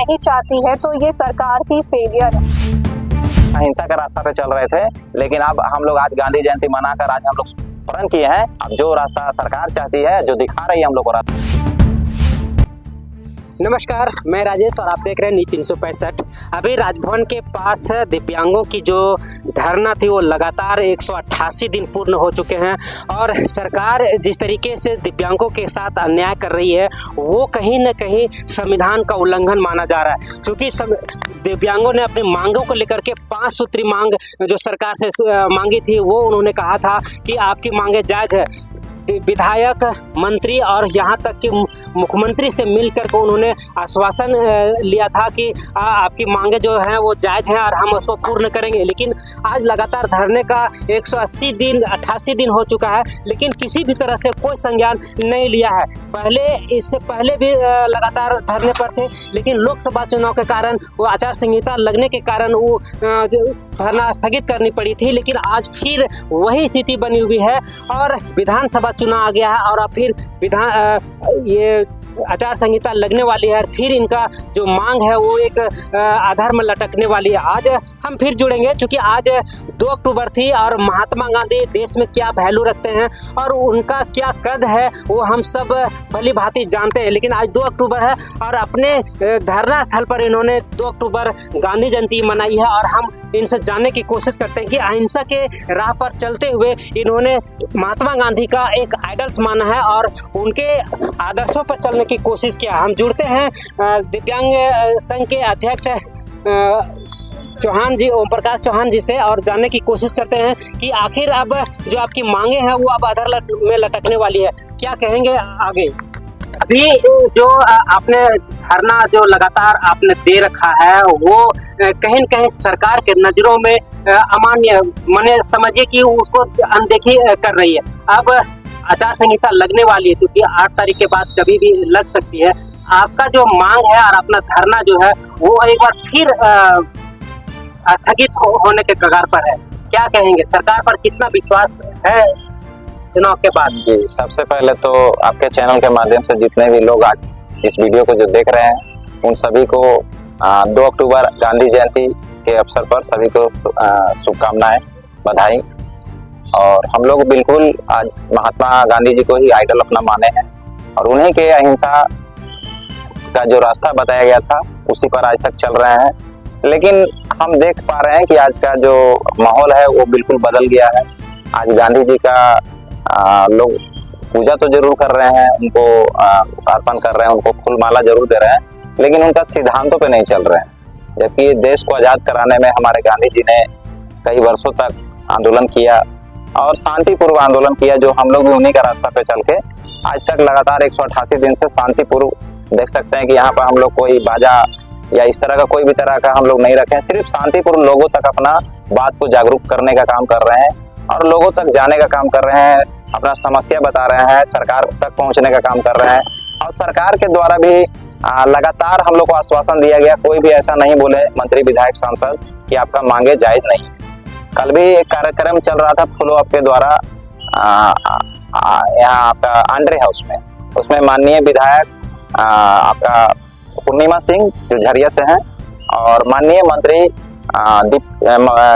नहीं चाहती है तो ये सरकार की फेलियर है। अहिंसा के रास्ता पे चल रहे थे, लेकिन अब हम लोग आज गांधी जयंती मनाकर आज हम लोग प्रण किए हैं। अब जो रास्ता सरकार चाहती है, जो दिखा रही है हम लोग को रास्ता। नमस्कार, मैं राजेश और आप देख रहे हैं नीति 365। अभी राजभवन के पास दिव्यांगों की जो धरना थी वो लगातार 188 दिन पूर्ण हो चुके हैं और सरकार जिस तरीके से दिव्यांगों के साथ अन्याय कर रही है वो कहीं न कहीं संविधान का उल्लंघन माना जा रहा है। क्योंकि दिव्यांगों ने अपनी मांगों को लेकर के 5 सूत्री मांग जो सरकार से मांगी थी वो उन्होंने कहा था कि आपकी मांगे जायज़ है। विधायक, मंत्री और यहाँ तक कि मुख्यमंत्री से मिलकर के उन्होंने आश्वासन लिया था कि आपकी मांगे जो हैं वो जायज़ हैं और हम उसको पूर्ण करेंगे। लेकिन आज लगातार धरने का 188 दिन हो चुका है, लेकिन किसी भी तरह से कोई संज्ञान नहीं लिया है। इससे पहले भी लगातार धरने पर थे, लेकिन लोकसभा चुनाव के कारण वो आचार संहिता लगने के कारण वो धरना स्थगित करनी पड़ी थी। लेकिन आज फिर वही स्थिति बनी हुई है और विधानसभा चुनाव आ गया है और अब फिर ये आचार संहिता लगने वाली है। फिर इनका जो मांग है वो एक आधार में लटकने वाली है। आज हम फिर जुड़ेंगे क्योंकि आज 2 अक्टूबर थी और महात्मा गांधी देश में क्या वैल्यू रखते हैं और उनका क्या कद है वो हम सब भली भांति जानते हैं। लेकिन आज 2 अक्टूबर है और अपने धरना स्थल पर इन्होंने 2 अक्टूबर गांधी जयंती मनाई है और हम इनसे जानने की कोशिश करते हैं कि अहिंसा के राह पर चलते हुए इन्होंने महात्मा गांधी का एक आइडल्स माना है और उनके आदर्शों पर चलने की कोशिश किया। हम जुड़ते हैं दिव्यांग संघ के अध्यक्ष चौहान जी, ओम प्रकाश चौहान जी से और जानने की कोशिश करते हैं कि आखिर अब जो आपकी मांगे हैं वो अब आधार में लटकने वाली है, क्या कहेंगे आगे? अभी जो आपने धरना जो लगातार आपने दे रखा है वो कहीं न कहीं सरकार के नज़रों में अमान्य माने समझिए कि उसको अनदेखी कर रही है। अब आचार संहिता लगने वाली है क्योंकि 8 तारीख के बाद कभी भी लग सकती है। आपका जो मांग है और अपना धरना जो है वो एक बार फिर स्थगित होने के कगार पर है, क्या कहेंगे? सरकार पर कितना विश्वास है चुनाव के बाद? जी, सबसे पहले तो आपके चैनल के माध्यम से जितने भी लोग आज इस वीडियो को जो देख रहे हैं उन सभी को 2 अक्टूबर गांधी जयंती के अवसर पर सभी को शुभकामनाएं, बधाई। और हम लोग बिल्कुल आज महात्मा गांधी जी को ही आइडल अपना माने हैं और उन्हीं के अहिंसा का जो रास्ता बताया गया था उसी पर आज तक चल रहे हैं। लेकिन हम देख पा रहे हैं कि आज का जो माहौल है वो बिल्कुल बदल गया है। आज गांधी जी का लोग पूजा तो जरूर कर रहे हैं, उनको अर्पण कर रहे हैं, उनको फूल माला जरूर दे रहे हैं, लेकिन उनका सिद्धांतों पे नहीं चल रहे हैं। जबकि देश को आज़ाद कराने में हमारे गांधी जी ने कई वर्षों तक आंदोलन किया और शांतिपूर्व आंदोलन किया, जो हम लोग भी उन्हीं का रास्ता पे चल के आज तक लगातार 188 दिन से शांतिपूर्व देख सकते हैं कि यहाँ पर हम लोग कोई बाजा या इस तरह का कोई भी तरह का हम लोग नहीं रखे हैं। सिर्फ शांतिपूर्व लोगों तक अपना बात को जागरूक करने का काम कर रहे हैं और लोगों तक जाने का काम कर रहे हैं, अपना समस्या बता रहे हैं, सरकार तक पहुँचने का काम कर रहे हैं। और सरकार के द्वारा भी लगातार हम लोग को आश्वासन दिया गया, कोई भी ऐसा नहीं बोले मंत्री, विधायक, सांसद कि आपका मांगे जायज नहीं। कल भी एक कार्यक्रम चल रहा था फॉलो अप के द्वारा यहाँ आपका आंड्रे हाउस में, उसमें माननीय विधायक आपका पूर्णिमा सिंह जो झरिया से हैं और माननीय मंत्री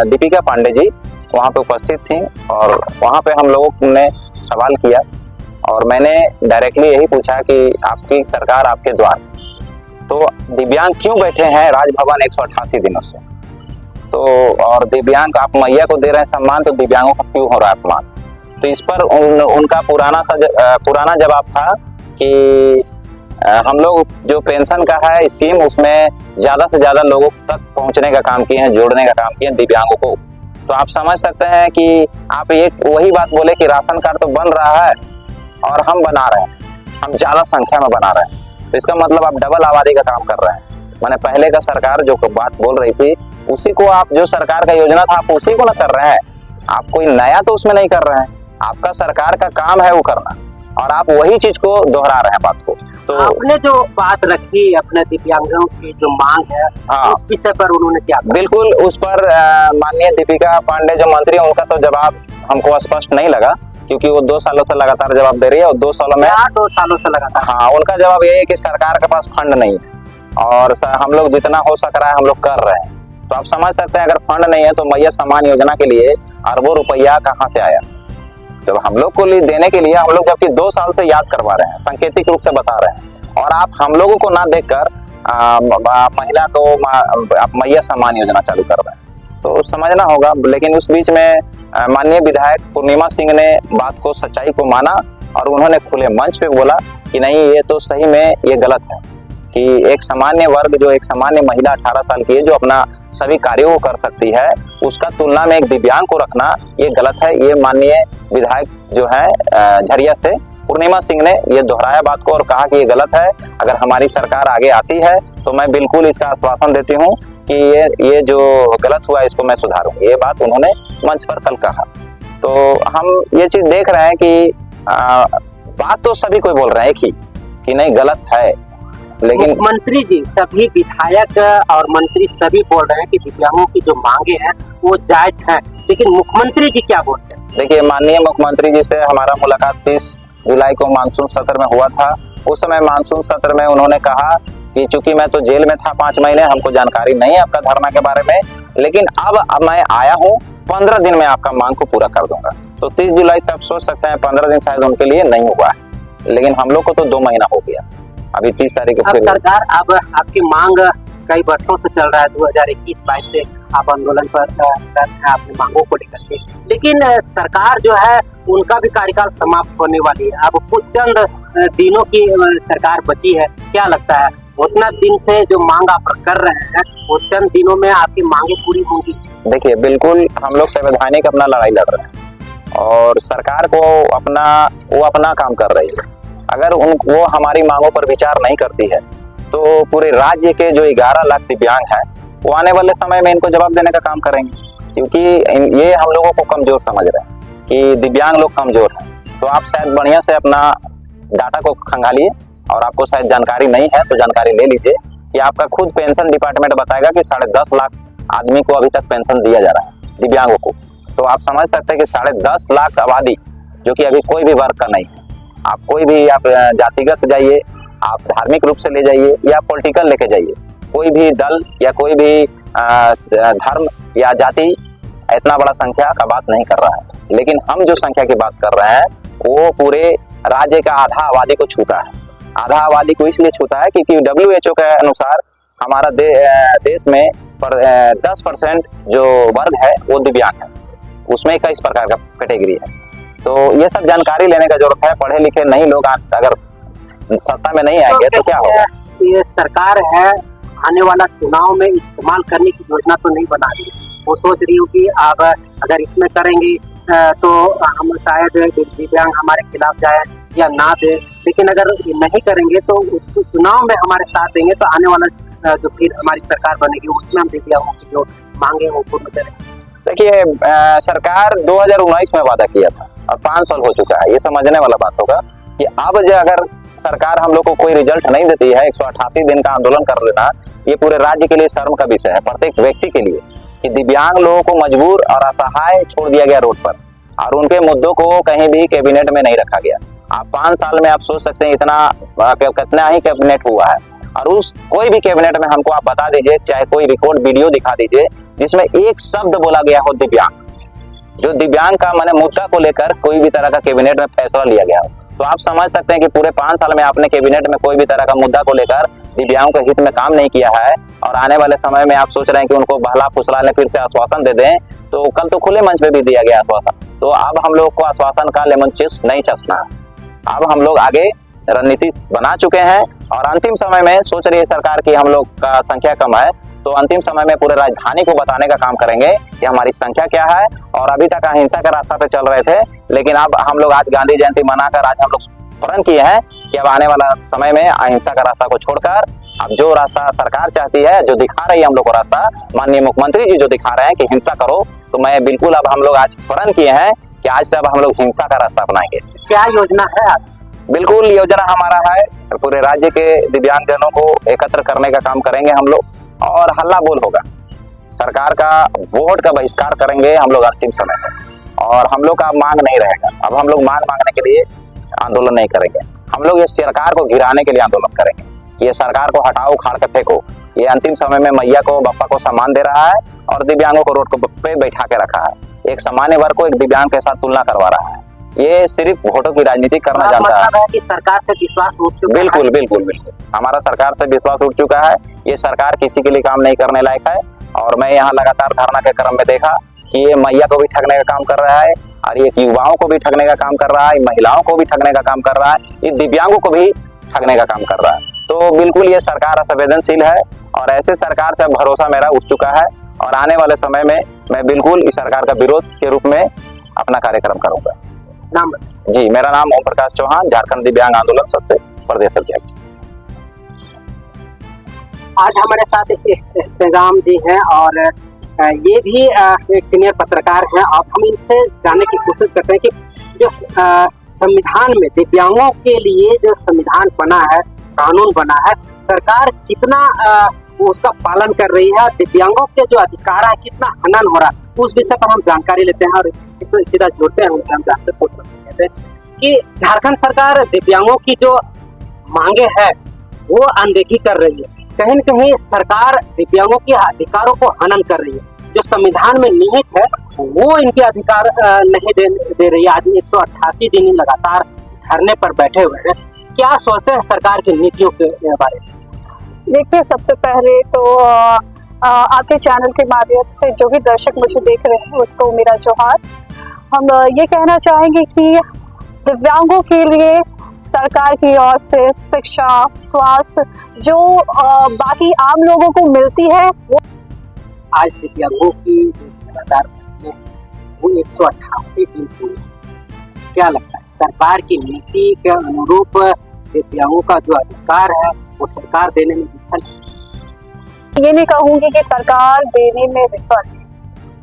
दीपिका पांडे जी वहाँ पे उपस्थित थी और वहाँ पे हम लोगों ने सवाल किया और मैंने डायरेक्टली यही पूछा कि आपकी सरकार आपके द्वार, तो दिव्यांग क्यों बैठे हैं राजभवन 188 दिनों से? तो और दिव्यांग आप मैया को दे रहे हैं सम्मान, तो दिव्यांगों को क्यों हो रहा है अपमान? तो इस पर उनका पुराना जवाब था कि हम लोग जो पेंशन का है स्कीम उसमें ज़्यादा से ज़्यादा लोगों तक पहुंचने का काम किए हैं, जोड़ने का काम किए हैं दिव्यांगों को। तो आप समझ सकते हैं कि आप ये वही बात बोले कि राशन कार्ड तो बन रहा है और हम बना रहे हैं, हम ज़्यादा संख्या में बना रहे हैं, तो इसका मतलब आप डबल आबादी का काम कर रहे हैं। मैंने पहले का सरकार जो बात बोल रही थी उसी को आप, जो सरकार का योजना था आप उसी को ना कर रहे हैं, आप कोई नया तो उसमें नहीं कर रहे हैं। आपका सरकार का काम है वो करना और आप वही चीज को दोहरा रहे हैं बात को। तो आपने जो बात रखी अपने दिव्यांगों की जो मांग है, हाँ, उस विषय पर उन्होंने क्या? बिल्कुल उस पर माननीय दीपिका पांडे जो मंत्री है उनका तो जवाब हमको स्पष्ट नहीं लगा, क्योंकि वो 2 सालों से लगातार जवाब दे रही है और 2 सालों में 2 सालों से लगातार। हाँ, उनका जवाब यही है कि सरकार के पास फंड नहीं है। और हम लोग जितना हो सक रहा है हम लोग कर रहे हैं। तो आप समझ सकते हैं अगर फंड नहीं है तो मैया सम्मान योजना के लिए अरबों रुपया कहाँ से आया। तो हम लोग को देने के लिए हम लोग जबकि 2 साल से याद करवा रहे हैं, सांकेतिक रूप से बता रहे हैं, और आप हम लोगों को ना देखकर महिला को आप मैया सम्मान योजना चालू कर रहे हैं, तो समझना होगा। लेकिन उस बीच में माननीय विधायक पूर्णिमा सिंह ने बात को, सच्चाई को माना और उन्होंने खुले मंच पे बोला कि नहीं, ये तो सही में ये गलत है कि एक सामान्य वर्ग, जो एक सामान्य महिला 18 साल की है, जो अपना सभी कार्यों को कर सकती है, उसका तुलना में एक दिव्यांग को रखना ये गलत है। ये माननीय विधायक जो है झरिया से पूर्णिमा सिंह ने ये दोहराया बात को और कहा कि ये गलत है। अगर हमारी सरकार आगे आती है तो मैं बिल्कुल इसका आश्वासन देती हूँ कि ये जो गलत हुआ इसको मैं सुधारूंगी। ये बात उन्होंने मंच पर कल कहा। तो हम ये चीज देख रहे हैं कि बात तो सभी कोई बोल रहे हैं एक ही कि नहीं, गलत है, लेकिन मुख्यमंत्री जी, सभी विधायक और मंत्री सभी बोल रहे हैं कि दिव्यांगों की जो मांगे हैं वो जायज हैं, लेकिन मुख्यमंत्री जी क्या बोलते हैं? देखिए, माननीय मुख्यमंत्री जी से हमारा मुलाकात 30 जुलाई को मानसून सत्र में हुआ था। उस समय मानसून सत्र में उन्होंने कहा कि चूंकि मैं तो जेल में था 5 महीने, हमको जानकारी नहीं है आपका धरना के बारे में, लेकिन अब मैं आया हूँ, 15 दिन में आपका मांग को पूरा कर दूंगा। तो 30 जुलाई से आप सोच सकते हैं 15 दिन शायद उनके लिए नहीं हुआ है, लेकिन हम लोग को तो 2 महीना हो गया। अभी 30 तारीख को अब सरकार, अब आपकी मांग कई वर्षों से चल रहा है, 2021-22 से आप आंदोलन पर अपनी मांगों को लेकर के, लेकिन सरकार जो है उनका भी कार्यकाल समाप्त होने वाली है। अब कुछ चंद दिनों की सरकार बची है, क्या लगता है उतना दिन से जो मांग आप कर रहे हैं वो चंद दिनों में आपकी मांगे पूरी होंगी? देखिए, बिल्कुल हम लोग संवैधानिक अपना लड़ाई लड़ रहे हैं और सरकार को अपना काम कर रही है। अगर वो हमारी मांगों पर विचार नहीं करती है तो पूरे राज्य के जो 11 लाख दिव्यांग हैं वो आने वाले समय में इनको जवाब देने का काम करेंगे, क्योंकि ये हम लोगों को कमजोर समझ रहे हैं कि दिव्यांग लोग कमजोर हैं। तो आप शायद बढ़िया से अपना डाटा को खंगालिए, और आपको शायद जानकारी नहीं है तो जानकारी ले लीजिए कि आपका खुद पेंशन डिपार्टमेंट बताएगा कि 10.5 लाख आदमी को अभी तक पेंशन दिया जा रहा है, दिव्यांगों को। तो आप समझ सकते हैं कि 10.5 लाख आबादी जो कि अभी कोई भी वर्ग का नहीं है। आप कोई भी, आप जातिगत जाइए, आप धार्मिक रूप से ले जाइए या पॉलिटिकल लेके जाइए, कोई भी दल या कोई भी धर्म या जाति इतना बड़ा संख्या का बात नहीं कर रहा है। लेकिन हम जो संख्या की बात कर रहे हैं वो पूरे राज्य का आधा आबादी को छूता है। आधा आबादी को इसलिए छूता है क्योंकि WHO के अनुसार हमारा देश में 10% जो वर्ग है वो दिव्यांग है, उसमें 21 प्रकार का कैटेगरी है। तो ये सब जानकारी लेने का जरूरत है। पढ़े लिखे नहीं लोग अगर सत्ता में नहीं आएंगे तो क्या होगा? ये सरकार है, आने वाला चुनाव में इस्तेमाल करने की योजना तो नहीं बना रही है। वो सोच रही हूँ कि अब अगर इसमें करेंगे तो हम शायद दिव्यांग हमारे खिलाफ जाए या ना दे, लेकिन अगर नहीं करेंगे तो उसको चुनाव में हमारे साथ देंगे तो आने वाला जो फिर हमारी सरकार बनेगी उसमें हम दिव्यांगों की जो मांगे वो पूर्ण करेंगे। देखिए, सरकार 2019 में वादा किया था और 5 साल हो चुका है। ये समझने वाला बात होगा कि अब जो अगर सरकार हम लोग को कोई रिजल्ट नहीं देती है, 188 दिन का आंदोलन कर लेना ये पूरे राज्य के लिए शर्म का विषय है, प्रत्येक व्यक्ति के लिए, कि दिव्यांग लोगों को मजबूर और असहाय छोड़ दिया गया रोड पर और उनके मुद्दों को कहीं भी कैबिनेट में नहीं रखा गया। आप 5 साल में आप सोच सकते हैं कितना ही कैबिनेट हुआ है, और उस कोई भी कैबिनेट में हमको आप बता दीजिए, चाहे कोई रिकॉर्ड वीडियो दिखा दीजिए जिसमें एक शब्द बोला गया हो दिव्यांग, जो दिव्यांग का माने मुद्दा को लेकर कोई भी तरह का कैबिनेट में फैसला लिया गया हो। तो आप समझ सकते हैं कि पूरे 5 साल में आपने कैबिनेट में कोई भी तरह का मुद्दा को लेकर दिव्यांगों के हित में काम नहीं किया है, और आने वाले समय में आप सोच रहे हैं कि उनको बहला फुसलाने फिर से आश्वासन दे दें। तो कल तो खुले मंच पे भी दिया गया आश्वासन, तो अब हम लोग को आश्वासन का लेमन चूस नहीं चसना है। अब हम लोग आगे रणनीति बना चुके हैं और अंतिम समय में सोच रही है सरकार की हम लोग का संख्या कम है, तो अंतिम समय में पूरे राजधानी को बताने का काम करेंगे कि हमारी संख्या क्या है। और अभी तक अहिंसा के रास्ता पे चल रहे थे, लेकिन अब हम लोग आज गांधी जयंती मनाकर आज हम लोग प्रण किए हैं कि अब आने वाला समय में अहिंसा का रास्ता को छोड़कर अब जो रास्ता सरकार चाहती है, जो दिखा रही है हम लोग को रास्ता, माननीय मुख्यमंत्री जी जो दिखा रहे हैं कि हिंसा करो, तो मैं बिल्कुल अब हम लोग आज प्रण किए हैं कि आज से अब हम लोग हिंसा का रास्ता अपनाएंगे। क्या योजना है? बिल्कुल योजना हमारा है, पूरे राज्य के दिव्यांगजनों को एकत्र करने का काम करेंगे हम लोग, और हल्ला बोल होगा, सरकार का वोट का बहिष्कार करेंगे हम लोग अंतिम समय में, और हम लोग का मांग नहीं रहेगा। अब हम लोग मांगने के लिए आंदोलन नहीं करेंगे, हम लोग इस सरकार को गिराने के लिए आंदोलन करेंगे। ये सरकार को हटाओ, उखाड़ के फेंको। ये अंतिम समय में मैया को, बप्पा को सम्मान दे रहा है और दिव्यांगों को रोड पे बैठा के रखा है। एक सामान्य वर्ग को एक दिव्यांग के साथ तुलना करवा रहा है। ये सिर्फ वोटों की राजनीति करना जानता है। मतलब है कि सरकार से विश्वास उठ चुका है। बिल्कुल बिल्कुल बिल्कुल, हमारा सरकार से विश्वास उठ चुका है। ये सरकार किसी के लिए काम नहीं करने लायक है। और मैं यहाँ लगातार धरना के क्रम में देखा कि ये मैया को भी ठगने का काम कर रहा है और ये युवाओं को भी ठगने का काम कर रहा है, महिलाओं को भी ठगने का काम कर रहा है, ये दिव्यांगों को भी ठगने का काम कर रहा है। तो बिल्कुल ये सरकार असंवेदनशील है और ऐसे सरकार से भरोसा मेरा उठ चुका है और आने वाले समय में मैं बिल्कुल इस सरकार का विरोध के रूप में अपना कार्यक्रम करूंगा। नाम जी, मेरा नाम ओम प्रकाश चौहान, झारखंड दिव्यांग आंदोलन सबसे प्रदेश अध्यक्ष। आज हमारे साथ इस्तेजाम जी हैं और ये भी एक सीनियर पत्रकार हैं। अब हम इनसे जानने की कोशिश करते हैं कि जो संविधान में दिव्यांगों के लिए जो संविधान बना है, कानून बना है, सरकार कितना उसका पालन कर रही है, दिव्यांगों के जो अधिकार है कितना हनन हो रहा है, उस विषय पर हम जानकारी लेते हैं और सीधा जोड़ते हैं उनसे। हम जानते हैं कि झारखंड सरकार दिव्यांगों की जो मांगे है वो अनदेखी कर रही है। कहीं न कहीं सरकार दिव्यांगों के अधिकारों को हनन कर रही है। जो संविधान में निहित है वो इनके अधिकार नहीं दे रही है। आज 188 दिन लगातार धरने पर बैठे हुए हैं। क्या सोचते हैं सरकार की नीतियों के बारे में? देखिए, सबसे पहले तो आपके चैनल के माध्यम से जो भी दर्शक मुझे देख रहे हैं उसको मेरा जोहार। हम ये कहना चाहेंगे कि दिव्यांगों के लिए सरकार की ओर से शिक्षा, स्वास्थ्य जो बाकी आम लोगों को मिलती है वो आज दिव्यांगों की लगातार वो 188 दिन पूरे। क्या लगता है सरकार की नीति के अनुरूप दिव्यांगों का जो अधिकार है वो सरकार देने में विफल है? ये नहीं कहूंगी कि सरकार देने में विफल है।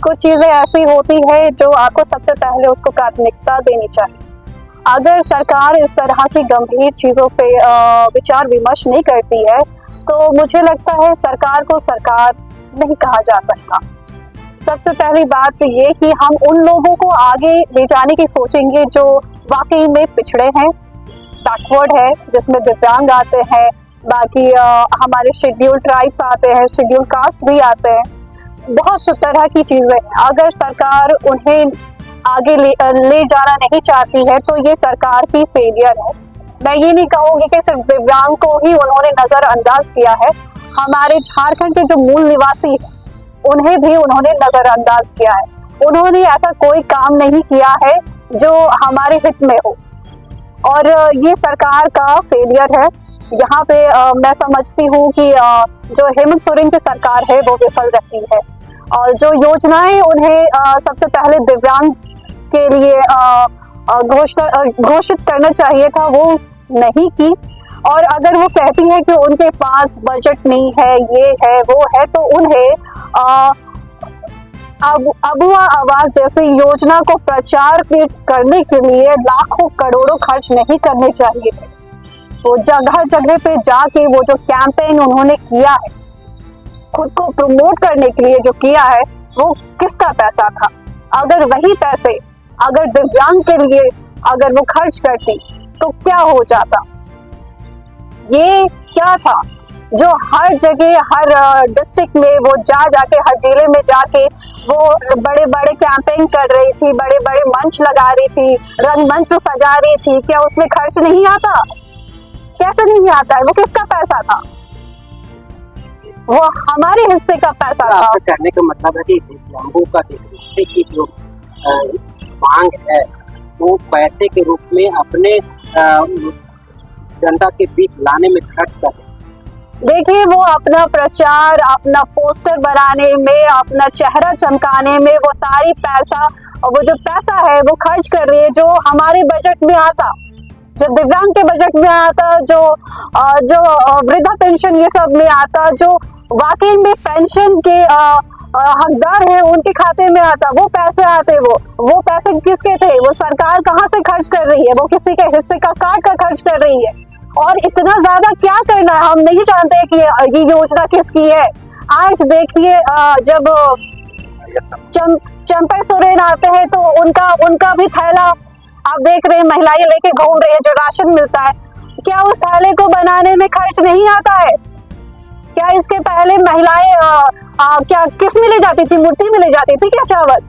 कुछ चीजें ऐसी होती है जो आपको सबसे पहले उसको प्राथमिकता देनी चाहिए। अगर सरकार इस तरह की गंभीर चीजों पे विचार विमर्श नहीं करती है तो मुझे लगता है सरकार को सरकार नहीं कहा जा सकता। सबसे पहली बात ये कि हम उन लोगों को आगे ले जाने की सोचेंगे जो वाकई में पिछड़े हैं, बैकवर्ड है, जिसमें दिव्यांग आते हैं, बाकी हमारे शेड्यूल ट्राइब्स आते हैं, शेड्यूल कास्ट भी आते हैं, बहुत सी तरह की चीजें हैं। अगर सरकार उन्हें आगे ले जाना नहीं चाहती है तो ये सरकार की फेलियर है। मैं ये नहीं कहूंगी कि सिर्फ दिव्यांग को ही उन्होंने नजरअंदाज किया है, हमारे झारखंड के जो मूल निवासी हैं उन्हें भी उन्होंने नजरअंदाज किया है। उन्होंने ऐसा कोई काम नहीं किया है जो हमारे हित में हो और ये सरकार का फेलियर है। यहाँ पे मैं समझती हूँ कि जो हेमंत सोरेन की सरकार है वो विफल रहती है और जो योजनाएं उन्हें सबसे पहले दिव्यांग के लिए घोषित करना चाहिए था वो नहीं की। और अगर वो कहती है कि उनके पास बजट नहीं है, ये है वो है, तो उन्हें अबुआ आवास जैसी योजना को प्रचार करने के लिए लाखों करोड़ों खर्च नहीं करने चाहिए थे। वो जगह जगह पे जाके वो जो कैंपेन उन्होंने किया है, खुद को प्रमोट करने के लिए जो किया है, वो किसका पैसा था? अगर वही पैसे अगर दिव्यांग के लिए अगर वो खर्च करती तो क्या हो जाता? ये क्या था जो हर जगह हर डिस्ट्रिक्ट में वो जाके हर जिले में जाके वो बड़े बड़े कैंपेन कर रही थी, बड़े बड़े मंच लगा रही थी, रंगमंच सजा रही थी। क्या उसमें खर्च नहीं आता? कैसे नहीं आता है? वो किसका पैसा था? वो हमारे हिस्से का पैसा था। कहने का मतलब है कि दिव्यांगों का हिस्से की जो मांग है वो पैसे के रूप में अपने जनता के बीच लाने में खर्च कर रहे। देखिए, वो अपना प्रचार, अपना पोस्टर बनाने में, अपना चेहरा चमकाने में वो सारी पैसा, वो जो पैसा है वो खर्च कर रही है जो हमारे बजट में आता, जो दिव्यांग के बजट में आता, जो वृद्धा पेंशन ये सब में आता, जो वाकई में पेंशन के हकदार है उनके खाते में आता, वो पैसे आते। वो पैसे किसके थे? वो सरकार कहाँ से खर्च कर रही है? वो किसी के हिस्से का काट कर खर्च कर रही है। और इतना ज्यादा क्या करना है? हम नहीं जानते कि ये योजना किसकी है। आज देखिए, जब चंपा सोरेन आते हैं तो उनका भी थैला आप देख रहे हैं, महिलाएं लेके घूम रही है जो राशन मिलता है। क्या उस थैले को बनाने में खर्च नहीं आता है? क्या इसके पहले महिलाएं क्या किस में ले जाती थी? मुट्ठी में ले जाती थी क्या चावल?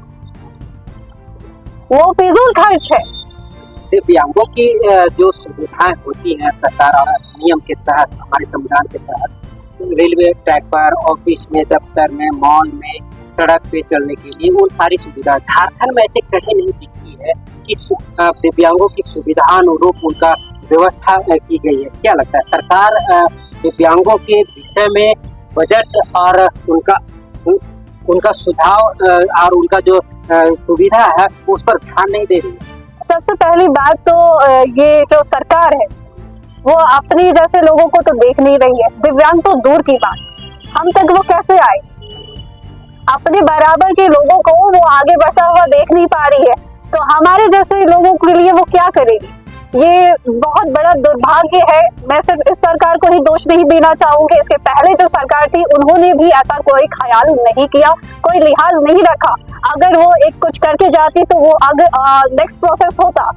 वो फिजूल खर्च है। दिव्यांगों की जो सुविधाएं होती हैं सरकार और नियम के तहत, हमारे संविधान के तहत, रेलवे ट्रैक पर, ऑफिस में, दफ्तर में, मॉल में, सड़क पे चलने के लिए उन सारी सुविधा झारखंड में ऐसे कहीं नहीं दिखती है कि दिव्यांगों की सुविधानुरूप उनका व्यवस्था की गई है। क्या लगता है सरकार दिव्यांगों के विषय में बजट और उनका सुझाव और उनका जो सुविधा है उस पर ध्यान नहीं दे रही है? सबसे पहली बात तो ये जो सरकार है वो अपने जैसे लोगों को तो देख नहीं रही है। दिव्यांग तो दूर की बात, हम तक वो कैसे आए? अपने बराबर के लोगों को वो आगे बढ़ता हुआ देख नहीं पा रही है, तो हमारे जैसे लोगों के लिए वो क्या करेगी? ये बहुत बड़ा दुर्भाग्य है। मैं सिर्फ इस सरकार को ही दोष नहीं देना चाहूंगी, इसके पहले जो सरकार थी उन्होंने भी ऐसा कोई ख्याल नहीं किया, कोई लिहाज नहीं रखा। अगर वो एक कुछ करके जाती तो वो अगर नेक्स्ट प्रोसेस होता,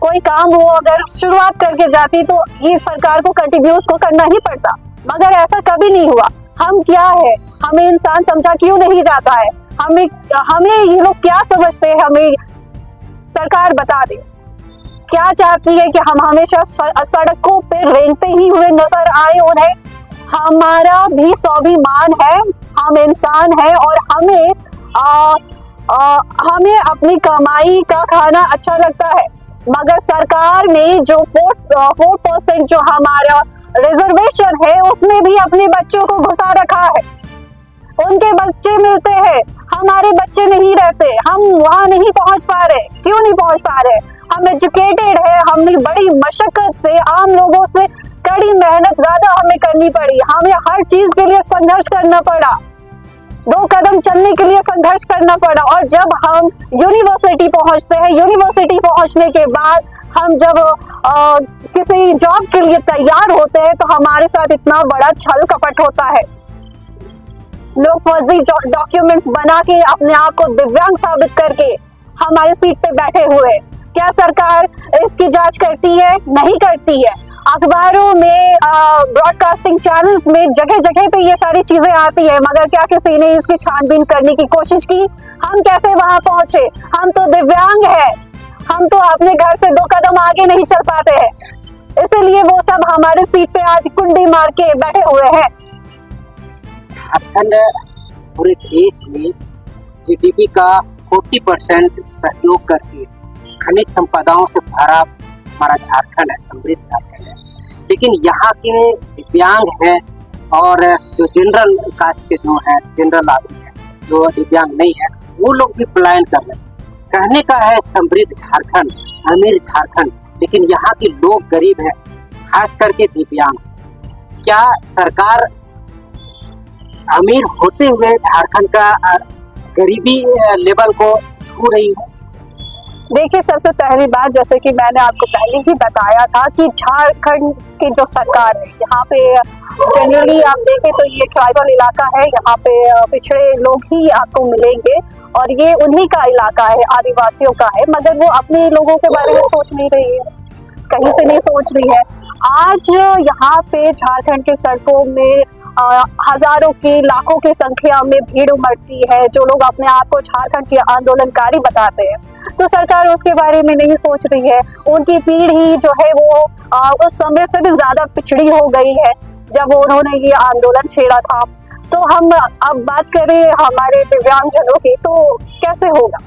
कोई काम वो अगर शुरुआत करके जाती तो ये सरकार को कंटिन्यू उसको करना ही पड़ता, मगर ऐसा कभी नहीं हुआ। हम क्या है, हमें इंसान समझा क्यों नहीं जाता है? हमें ये लोग क्या समझते हैं? हमें सरकार बता दे क्या चाहती है कि हम हमेशा सड़कों पे रेंगते ही हुए नजर आए उन्हें? हमारा भी स्वाभिमान है, हम इंसान हैं और हमें अपनी कमाई का खाना अच्छा लगता है, मगर सरकार ने जो 4% जो हमारा रिजर्वेशन है उसमें भी अपने बच्चों को घुसा रखा है। उनके बच्चे मिलते हैं, हमारे बच्चे नहीं रहते, हम वहां नहीं पहुंच पा रहे। क्यों नहीं पहुंच पा रहे? हम एजुकेटेड है, हमने बड़ी मशक्कत से, आम लोगों से कड़ी मेहनत ज्यादा हमें करनी पड़ी, हमें हर चीज के लिए संघर्ष करना पड़ा, 2 कदम चलने के लिए संघर्ष करना पड़ा। और जब हम यूनिवर्सिटी पहुंचते हैं, यूनिवर्सिटी पहुंचने के बाद हम जब किसी जॉब के लिए तैयार होते हैं तो हमारे साथ इतना बड़ा छल कपट होता है। लोग फर्जी डॉक्यूमेंट्स बना के अपने आप को दिव्यांग साबित करके हमारे सीट पे बैठे हुए। क्या सरकार इसकी जांच करती है? नहीं करती है। अखबारों में, ब्रॉडकास्टिंग चैनल्स में जगह जगह पे ये सारी चीजें आती है, मगर क्या किसी ने इसकी छानबीन करने की कोशिश की? हम कैसे वहां पहुंचे? हम तो दिव्यांग हैं, हम तो अपने घर से 2 कदम आगे नहीं चल पाते हैं, इसीलिए वो सब हमारे सीट पे आज कुंडी मार के बैठे हुए हैं। झारखंड पूरे देश में जीडीपी का 40% सहयोग करके खनिज संपदाओं से भरा हमारा झारखंड है, समृद्ध झारखंड है। लेकिन यहाँ के दिव्यांग हैं और जो जनरल कास्ट के जो हैं, जनरल आदमी है, जो दिव्यांग नहीं है, वो लोग भी पलायन कर रहे हैं। कहने का है समृद्ध झारखंड, अमीर झारखंड, लेकिन यहाँ के लोग गरीब हैं, खास करके दिव्यांग। क्या सरकार अमीर होते हुए झारखंड का गरीबी लेवल को छू रही है? देखिए, सबसे पहली बात, जैसे कि मैंने आपको पहले ही बताया था कि झारखंड की जो सरकार है, यहाँ पे जनरली आप देखें तो ये ट्राइबल इलाका है, यहाँ पे पिछड़े लोग ही आपको मिलेंगे और ये उन्हीं का इलाका है, आदिवासियों का है, मगर वो अपने लोगों के बारे में सोच नहीं रही है, कहीं से नहीं सोच रही है। आज यहाँ पे झारखंड के सड़कों में हजारों की, लाखों की संख्या में भीड़ उमड़ती है, जो लोग अपने आप को झारखंड के आंदोलनकारी बताते हैं, तो सरकार उसके बारे में नहीं सोच रही है। उनकी पीढ़ी जो है वो उस समय से भी ज्यादा पिछड़ी हो गई है जब उन्होंने ये आंदोलन छेड़ा था। तो हम अब बात करें हमारे दिव्यांगजनों की, तो कैसे होगा?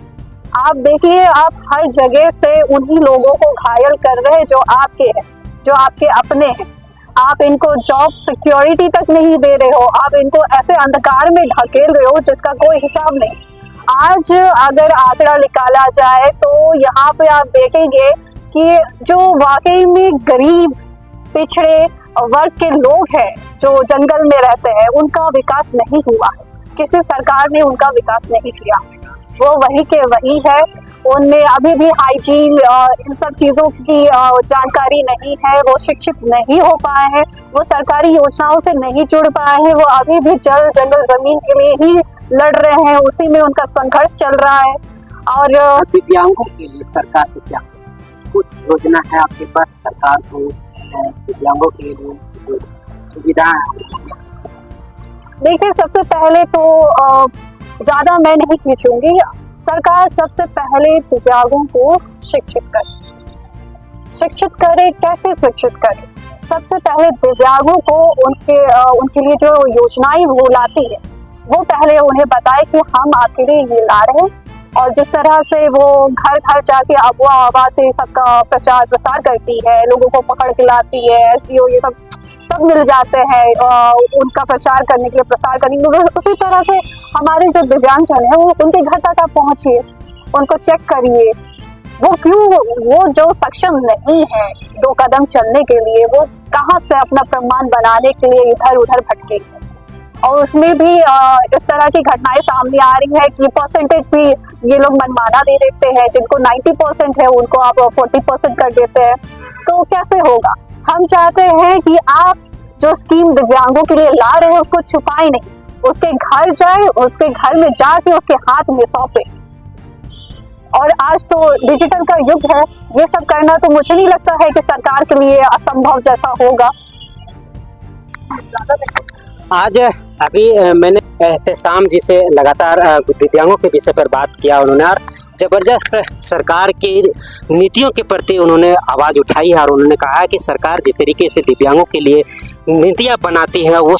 आप देखिए, आप हर जगह से उन्हीं लोगों को घायल कर रहे हैं जो आपके हैं, जो आपके अपने हैं। आप इनको जॉब सिक्योरिटी तक नहीं दे रहे हो, आप इनको ऐसे अंधकार में ढकेल रहे हो जिसका कोई हिसाब नहीं। आज अगर आंकड़ा निकाला जाए तो यहाँ पे आप देखेंगे कि जो वाकई में गरीब, पिछड़े वर्ग के लोग हैं, जो जंगल में रहते हैं, उनका विकास नहीं हुआ है। किसी सरकार ने उनका विकास नहीं किया, वो वही के वही है। उनमें अभी भी हाइजीन, इन सब चीज़ों की जानकारी नहीं है, वो शिक्षित नहीं हो पाए हैं, वो सरकारी योजनाओं से नहीं जुड़ पाए हैं, वो अभी भी जल, जंगल, जमीन के लिए ही लड़ रहे हैं, उसी में उनका संघर्ष चल रहा है। और दिव्यांगों के लिए सरकार से क्या कुछ योजना है आपके पास सरकार को हैं दिव्यांगों के लिए जो सुविधाएं हैं? देखिए, सबसे पहले तो ज्यादा मैं नहीं खींचूंगी। सरकार सबसे पहले दिव्यांगों को शिक्षित करे। कैसे शिक्षित करे? सबसे पहले दिव्यांगों को उनके लिए जो योजनाएं वो लाती है, वो पहले उन्हें बताए कि हम आपके लिए ये ला रहे हैं। और जिस तरह से वो घर घर जाके अफवाह से सबका प्रचार प्रसार करती है, लोगों को पकड़ के लाती है, SDO ये सब मिल जाते हैं उनका प्रचार करने के लिए, प्रसार करने के लिए। उसी तरह से हमारे जो दिव्यांगजन है वो उनके घर तक आप पहुंचिए, उनको चेक करिए। वो जो सक्षम नहीं है 2 कदम चलने के लिए, वो कहाँ से अपना प्रमाण बनाने के लिए इधर उधर भटके। और उसमें भी इस तरह की घटनाएं सामने आ रही है कि परसेंटेज भी ये लोग मनमाना दे देते हैं। जिनको 90% है उनको आप 40% कर देते हैं। तो कैसे होगा? हम चाहते हैं कि आप जो स्कीम दिव्यांगों के लिए ला रहे हैं उसको छुपाए नहीं, उसके घर जाए, उसके घर में जाके उसके हाथ में सौंपे। और आज तो डिजिटल का युग है, ये सब करना तो मुझे नहीं लगता है कि सरकार के लिए असंभव जैसा होगा। आज अभी मैंने एहतेशाम जी से लगातार दिव्यांगों के विषय पर बात किया। उन्होंने जबरदस्त सरकार की नीतियों के प्रति उन्होंने आवाज़ उठाई है और उन्होंने कहा है कि सरकार जिस तरीके से दिव्यांगों के लिए नीतियां बनाती है वो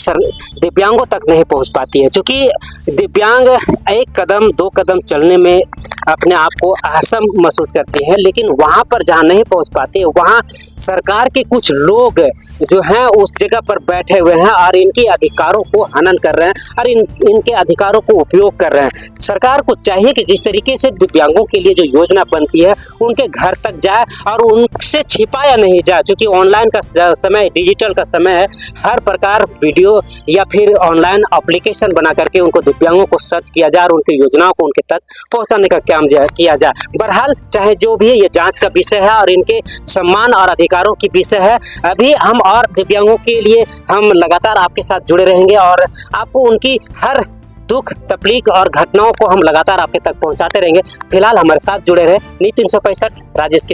दिव्यांगों तक नहीं पहुंच पाती है। क्योंकि दिव्यांग 1 कदम 2 कदम चलने में अपने आप को असम महसूस करते हैं, लेकिन वहाँ पर जहाँ नहीं पहुँच पाते वहाँ सरकार के कुछ लोग जो हैं उस जगह पर बैठे हुए हैं और इनके अधिकारों को हनन कर रहे हैं और इनके अधिकारों को उपयोग कर रहे हैं। सरकार को चाहिए कि जिस तरीके से दिव्यांगों के लिए जो योजना बनती है उनके घर तक जाए और उनसे छिपाया नहीं जाए। क्योंकि ऑनलाइन का समय, डिजिटल का समय है, हर प्रकार वीडियो या फिर ऑनलाइन एप्लीकेशन बना करके उनको दिव्यांगों को सर्च किया जाए और उनकी योजनाओं को उनके तक पहुंचाने का काम किया जाए। बहरहाल चाहे जो भी है, ये जांच का विषय है और इनके सम्मान और अधिकारों की विषय है। अभी हम और दिव्यांगों के लिए हम लगातार आपके साथ जुड़े रहेंगे और आपको उनकी हर दुख तकलीफ और घटनाओं को हम लगातार आपके तक पहुंचाते रहेंगे। फिलहाल हमारे साथ जुड़े रहे। नी 365 राजेश के